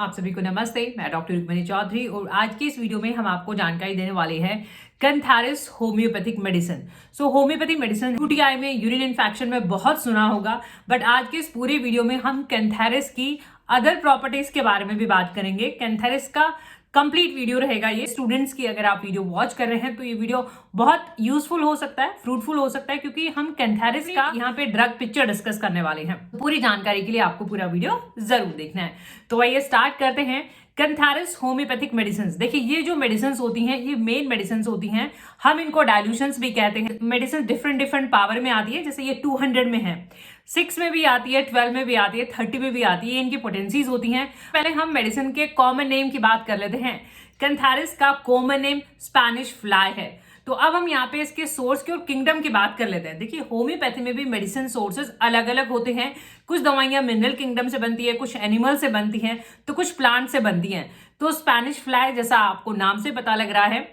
आप सभी को नमस्ते। मैं डॉक्टर रुक्मिणी चौधरी और आज की इस वीडियो में हम आपको जानकारी देने वाले हैं cantharis homeopathic medicine. Homeopathic medicine UTI में, यूरिन इन्फेक्शन में बहुत सुना होगा, बट आज के इस पूरे वीडियो में हम कैंथारिस की अदर प्रॉपर्टीज के बारे में भी बात करेंगे। कैंथारिस का कंप्लीट वीडियो रहेगा ये। स्टूडेंट्स की अगर आप वीडियो वॉच कर रहे हैं तो ये वीडियो बहुत यूजफुल हो सकता है, फ्रूटफुल हो सकता है, क्योंकि हम कैंथारिस का यहाँ पे ड्रग पिक्चर डिस्कस करने वाले हैं। पूरी जानकारी के लिए आपको पूरा वीडियो जरूर देखना है। तो आइए स्टार्ट करते हैं। Cantharis homeopathic medicine. देखिए, ये जो मेडिसिन होती हैं ये मेन मेडिसिन होती हैं, हम इनको डायल्यूशंस भी कहते हैं। मेडिसिन डिफरेंट पावर में आती है, जैसे ये 200 में है, 6 में भी आती है, 12 में भी आती है, 30 में भी आती है। इनकी पोटेंसीज होती हैं। पहले हम मेडिसिन के कॉमन नेम की बात कर लेते हैं। कैंथारिस का कॉमन नेम स्पैनिश फ्लाई है। तो अब हम यहाँ पे इसके सोर्स की और किंगडम की बात कर लेते हैं। देखिए, होम्योपैथी में भी मेडिसिन सोर्सेज अलग अलग होते हैं। कुछ दवाइयां मिनरल किंगडम से बनती है, कुछ एनिमल से बनती हैं, तो कुछ प्लांट से बनती हैं। तो स्पैनिश फ्लाई, जैसा आपको नाम से पता लग रहा है,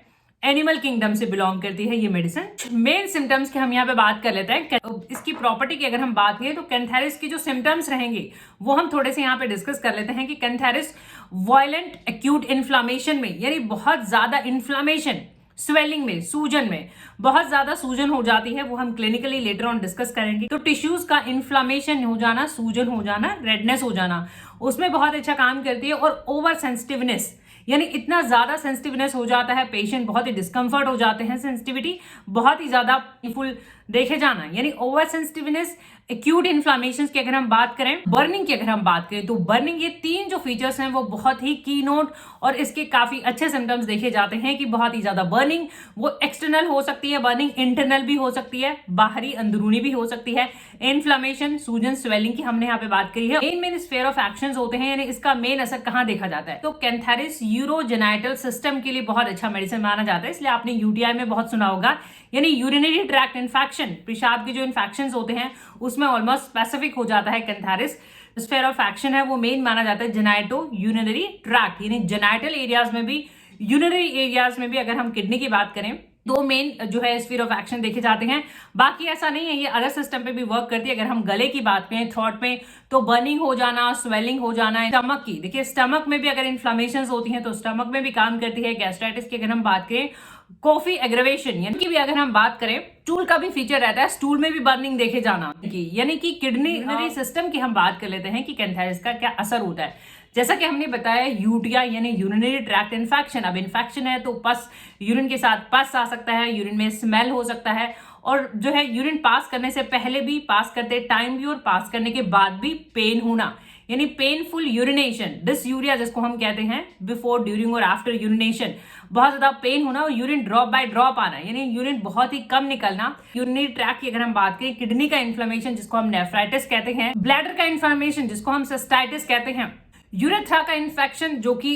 एनिमल किंगडम से बिलोंग करती है ये मेडिसिन। मेन सिम्टम्स की हम यहाँ पे बात कर लेते हैं। इसकी प्रॉपर्टी की अगर हम बात करें तो कैंथारिस की जो सिम्टम्स रहेंगे वो हम थोड़े से यहाँ पे डिस्कस कर लेते हैं कि कैंथारिस वायलेंट एक्यूट इन्फ्लामेशन में, यानी बहुत ज्यादा इन्फ्लामेशन, स्वेलिंग में, सूजन में, बहुत ज्यादा सूजन हो जाती है, वो हम क्लिनिकली लेटर ऑन डिस्कस करेंगे। तो टिश्यूज का इन्फ्लामेशन हो जाना, सूजन हो जाना, रेडनेस हो जाना, उसमें बहुत अच्छा काम करती है। और ओवर सेंसिटिवनेस, यानी इतना ज्यादा सेंसिटिवनेस हो जाता है, पेशेंट बहुत ही डिस्कम्फर्ट हो जाते हैं, सेंसिटिविटी बहुत ही ज्यादा फुल देखे जाना, यानी ओवर सेंसिटिवनेस, एक्यूट इन्फ्लामेशन की अगर हम बात करें, बर्निंग की अगर हम बात करें तो बर्निंग, ये तीन जो फीचर्स हैं वो बहुत ही की नोट और इसके काफी अच्छे सिम्टम्स देखे जाते हैं कि बहुत ही ज्यादा बर्निंग, वो एक्सटर्नल हो सकती है बर्निंग, इंटरनल भी हो सकती है, बाहरी अंदरूनी भी हो सकती है। इन्फ्लामेशन, सूजन, स्वेलिंग की हमने यहाँ पे बात करी है। मेन स्फीयर ऑफ एक्शन होते हैं, यानी इसका मेन असर कहाँ देखा जाता है। तो कैंथारिस यूरोजेनाइटल सिस्टम के लिए बहुत अच्छा मेडिसिन माना जाता है, इसलिए आपने यूटीआई में बहुत सुना होगा, यानी यूरिनरी ट्रैक्ट इन्फेक्शन, पेशाब के जो इन्फेक्शन होते हैं उसमें ऑलमोस्ट स्पेसिफिक हो जाता है कैंथारिस। स्फीयर ऑफ एक्शन है वो मेन माना जाता है जेनाइटो यूरिनरी ट्रैक्ट, यानी जेनाइटल एरियाज में भी, यूरिनरी एरियाज में भी। अगर हम किडनी की बात करें तो मेन जो है स्फीयर ऑफ एक्शन देखे जाते हैं। बाकी ऐसा नहीं है, ये अदर सिस्टम पे भी वर्क करती है। अगर हम गले की बात करें, थ्रोट में, तो बर्निंग हो जाना, स्वेलिंग हो जाना। स्टमक की देखिए, स्टमक में भी अगर इन्फ्लामेशन होती हैं तो स्टमक में भी काम करती है। गैस्ट्राइटिस की अगर हम बात करें, कॉफी एग्रेवेशन यानी कि भी अगर हम बात करें, स्टूल का भी फीचर रहता है, स्टूल में भी बर्निंग देखे जाना, यानी कि किडनी सिस्टम की हम बात कर लेते हैं कि कैंथारिस का क्या असर होता है। जैसा कि हमने बताया, यूटीआई यानी यूरिनरी ट्रैक्ट इन्फेक्शन। अब इन्फेक्शन है तो पस, यूरिन के साथ पस आ सकता है, यूरिन में स्मेल हो सकता है, और जो है यूरिन पास करने से पहले भी, पास करते टाइम भी और पास करने के बाद भी पेन होना, यानी पेनफुल यूरिनेशन, डिसयूरिया जिसको हम कहते हैं, बिफोर, ड्यूरिंग और आफ्टर यूरिनेशन, बहुत ज्यादा पेन होना, और यूरिन ड्रॉप बाय ड्रॉप आना, यानी यूरिन बहुत ही कम निकलना। यूरिनरी ट्रैक्ट की अगर हम बात करें, किडनी का इन्फ्लेमेशन जिसको हम नेफ्राइटिस कहते हैं, ब्लैडर का इन्फ्लेमेशन जिसको हम सिस्टाइटिस कहते हैं, यूरेथ्रा का इन्फेक्शन जो कि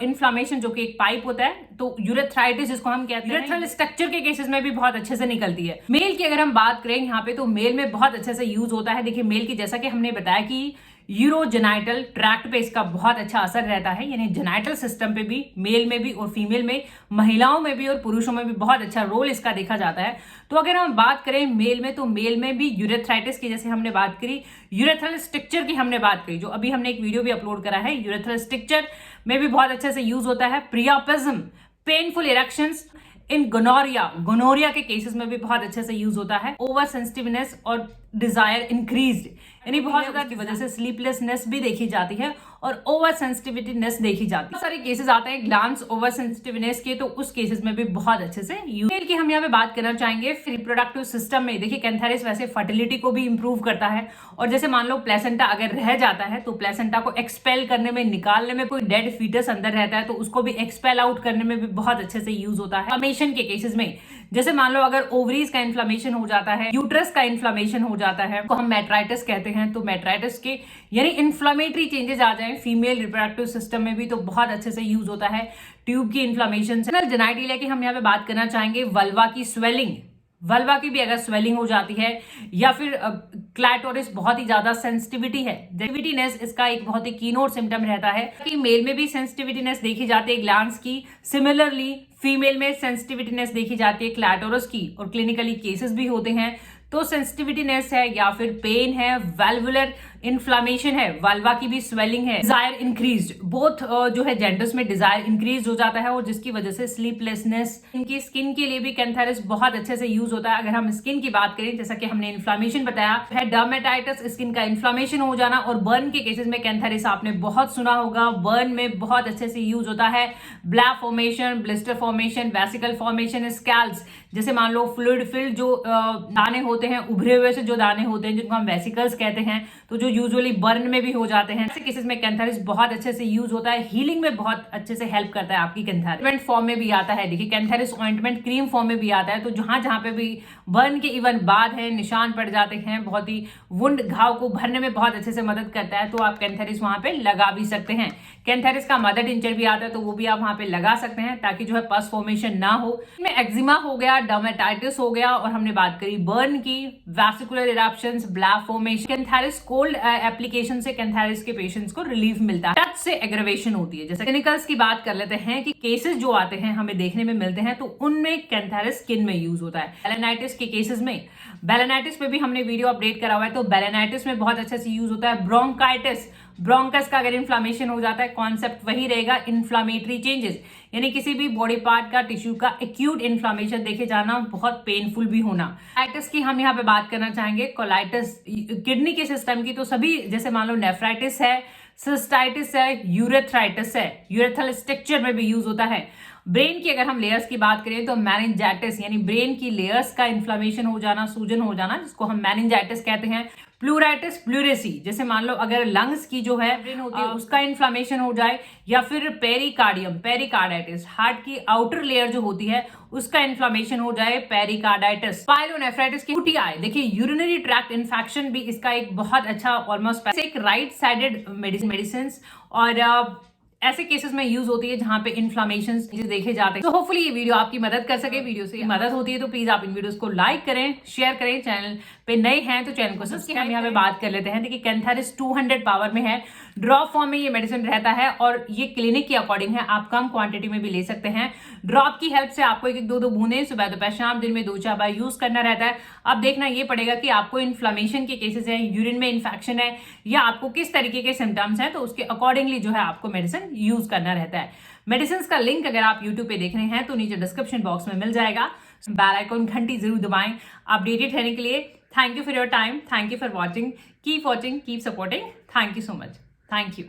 इन्फ्लामेशन जो कि एक पाइप होता है, तो यूरेथ्राइटिस जिसको हम कहते हैं, यूरेथ्रल स्ट्रक्चर के केसेस में भी बहुत अच्छे से निकलती है। मेल की अगर हम बात करें यहाँ पे, तो मेल में बहुत अच्छे से यूज होता है। देखिए, मेल की जैसा कि हमने बताया कि यूरोजेनाइटल ट्रैक्ट पे इसका बहुत अच्छा असर रहता है, यानी जेनाइटल सिस्टम पे भी, मेल में भी और फीमेल में, महिलाओं में भी और पुरुषों में भी बहुत अच्छा रोल इसका देखा जाता है। तो अगर हम बात करें मेल में, तो मेल में भी यूरेथ्राइटिस की जैसे हमने बात करी, यूरेथ्रल स्ट्रक्चर की हमने बात करी, जो अभी हमने एक वीडियो भी अपलोड करा है, यूरेथ्रल स्ट्रक्चर में भी बहुत अच्छे से यूज होता है। प्रियापिज्म, पेनफुल इरेक्शंस इन गोनोरिया के केसेस में भी बहुत अच्छे से यूज होता है। ओवर सेंसिटिवनेस और डिजायर इंक्रीज्ड, यानी बहुत ज्यादा की वजह से स्लीपलेसनेस भी देखी जाती है और ओवर सेंसिटिविटीनेस देखी जाती है। बहुत सारे केसेस आते हैं ग्लैंड्स ओवर सेंसिटिवनेस के, तो उस केसेस में भी बहुत अच्छे से यूज की हम यहाँ पे बात करना चाहेंगे। रिप्रोडक्टिव सिस्टम में देखिए, कैंथारिस वैसे फर्टिलिटी को भी इंप्रूव करता है, और जैसे मान लो प्लेसेंटा अगर रह जाता है तो प्लेसेंटा को एक्सपेल करने में, निकालने में, कोई डेड फीटस अंदर रहता है तो उसको भी एक्सपेल आउट करने में भी बहुत अच्छे से यूज होता है। इन्फ्लेमेशन के केसेस में, जैसे मान लो अगर ओवरीज का इन्फ्लेमेशन हो जाता है, यूट्रस का इन्फ्लेमेशन हो जाता है, तो हम मेट्राइटिस कहते हैं, तो मेट्राइटिस के यानी इन्फ्लेमेटरी चेंजेस आ जाए फीमेल रिप्रोडक्टिव सिस्टम में भी, तो बहुत अच्छे से यूज होता है। ट्यूब की इन्फ्लेमेशन, जेनाइटिलिया की हम यहाँ पे बात करना चाहेंगे। वल्वा की स्वेलिंग, वल्वा की भी अगर स्वेलिंग हो जाती है, या फिर क्लैटोरिस बहुत ही ज्यादा सेंसिटिविटी है, सेंसिटिविटीनेस इसका एक बहुत ही कीनोट सिम्टम रहता है कि मेल में भी सेंसिटिविटीनेस देखी जाती है ग्लैंड्स की, सिमिलरली फीमेल में सेंसिटिविटीनेस देखी जाती है क्लैटोरस की, और क्लिनिकली केसेस भी होते हैं। तो सेंसिटिविटीनेस है या फिर पेन है, वेल्वुलर इन्फ्लामेशन है, वल्वा की भी स्वेलिंग है, डिजायर इंक्रीज, बोथ जो है जेंडर्स में डिजायर इंक्रीज हो जाता है और जिसकी वजह से स्लीपलेसनेस। इनकी स्किन के लिए भी कैंथेरिस बहुत अच्छे से यूज होता है। अगर हम स्किन की बात करें, जैसा कि हमने इन्फ्लामेशन बताया है, डर्मेटाइटिस स्किन का इन्फ्लामेशन हो जाना, और बर्न के केसेस में कैंथेरिस आपने बहुत सुना होगा, बर्न में बहुत अच्छे से यूज होता है। Black formation, blister formation, vesicle formation, scalds, जैसे मान लो फ्लूइड फिल्ड जो दाने होते हैं, उभरे हुए से जो दाने होते हैं जिनको हम वेसिकल्स कहते हैं, तो जो यूजुअली बर्न में भी हो जाते हैं, ऐसे केसेस में कैंथेरिस बहुत अच्छे से यूज होता है। हीलिंग में बहुत अच्छे से हेल्प करता है आपकी कैंथेरिस। फॉर्म में भी आता है, देखिए कैंथेरिस ऑइंटमेंट क्रीम फॉर्म में भी आता है। तो जहां जहां पे भी बर्न के इवन बाद है, निशान पड़ जाते हैं, बहुत ही वुंड घाव को भरने में बहुत अच्छे से मदद करता है, तो आप कैंथेरिस वहां पे लगा भी सकते हैं। कैंथेरिस का मदर टिंचर भी आता है, तो वो भी आप वहां पे लगा सकते हैं ताकि जो है पस फॉर्मेशन ना हो। इसमें एक्जिमा हो गया, डर्मेटाइटिस हो गया, और हमने बात करी बर्न की, vesicular eruptions, black formation. Cantharis cold application से कैंथेरिस के पेशेंट्स को रिलीफ मिलता है। टच से एग्रेवेशन होती है। जैसे क्लिनिकल्स की बात कर लेते हैं कि केसेस जो आते हैं हमें देखने में मिलते हैं, तो उनमें कैंथेरिस स्किन में यूज होता है। बेलेनाइटिस के केसेस में, बेलेनाइटिस पे भी हमने वीडियो अपडेट करा हुआ है, तो बेलेनाइटिस में बहुत अच्छे से यूज होता है। ब्रोंकाइटिस, ब्रोंकस का अगर इन्फ्लामेशन हो जाता है, कॉन्सेप्ट वही रहेगा, इन्फ्लामेटरी चेंजेस, यानी किसी भी बॉडी पार्ट का, टिश्यू का एक्यूट इन्फ्लामेशन देखे जाना, बहुत पेनफुल भी होना। कोलाइटिस की हम यहाँ पे बात करना चाहेंगे, कोलाइटिस किडनी के सिस्टम की, तो सभी जैसे मान लो नेफ्राइटिस है, सिस्टाइटिस है, यूरेथ्राइटिस है, यूरेथ्रल स्ट्रक्चर में भी यूज होता है। ब्रेन की अगर हम लेयर्स की बात करें तो मेनिंजाइटिस, यानी ब्रेन की लेयर्स का इन्फ्लामेशन हो जाना, सूजन हो जाना, जिसको हम मेनिंजाइटिस कहते हैं। प्लूराइटिस प्लूरेसी, जैसे मान लो अगर लंग्स की जो है ब्रेन होती है उसका इन्फ्लामेशन हो जाए, या फिर पेरिकार्डियम, पेरिकार्डाइटिस, हार्ट की आउटर लेयर जो होती है उसका इन्फ्लामेशन हो जाए, पेरिकार्डाइटिस। पाइलोनेफ्राइटिस की यूटीआई, देखिए यूरिनरी ट्रैक्ट इन्फेक्शन भी इसका एक बहुत अच्छा ऑलमोस्ट एक राइट साइडेड मेडिसिन, और ऐसे केसेस में यूज होती है जहां पे इन्फ्लामेशन देखे जाते हैं। तो होपफुली ये वीडियो आपकी मदद कर सके। वीडियो से मदद होती है तो प्लीज आप इन वीडियोस को लाइक करें, शेयर करें। चैनल पे नए हैं तो चैनल को सब्सक्राइब। हम यहाँ पे बात कर लेते हैं, देखिए कैंथेरिस 200 पावर में है, ड्रॉप फॉर्म में ये मेडिसिन रहता है, और ये क्लिनिक के अकॉर्डिंग है, आप कम क्वांटिटी में भी ले सकते हैं। ड्रॉप की हेल्प से आपको 1-2 बूंदे सुबह दोपहर शाम दिन में 2-4 बार यूज करना रहता है। अब देखना ये पड़ेगा कि आपको इन्फ्लामेशन के केसेस है, यूरिन में इन्फेक्शन है, या आपको किस तरीके के सिम्टम्स हैं, तो उसके अकॉर्डिंगली जो है आपको मेडिसिन यूज करना रहता है। मेडिसिन का लिंक अगर आप यूट्यूब पे देख रहे हैं तो नीचे डिस्क्रिप्शन बॉक्स में मिल जाएगा। बेल आइकन घंटी जरूर दबाएं अपडेटेड रहने के लिए। Thank you for your time, thank you for watching, keep supporting, thank you so much, thank you.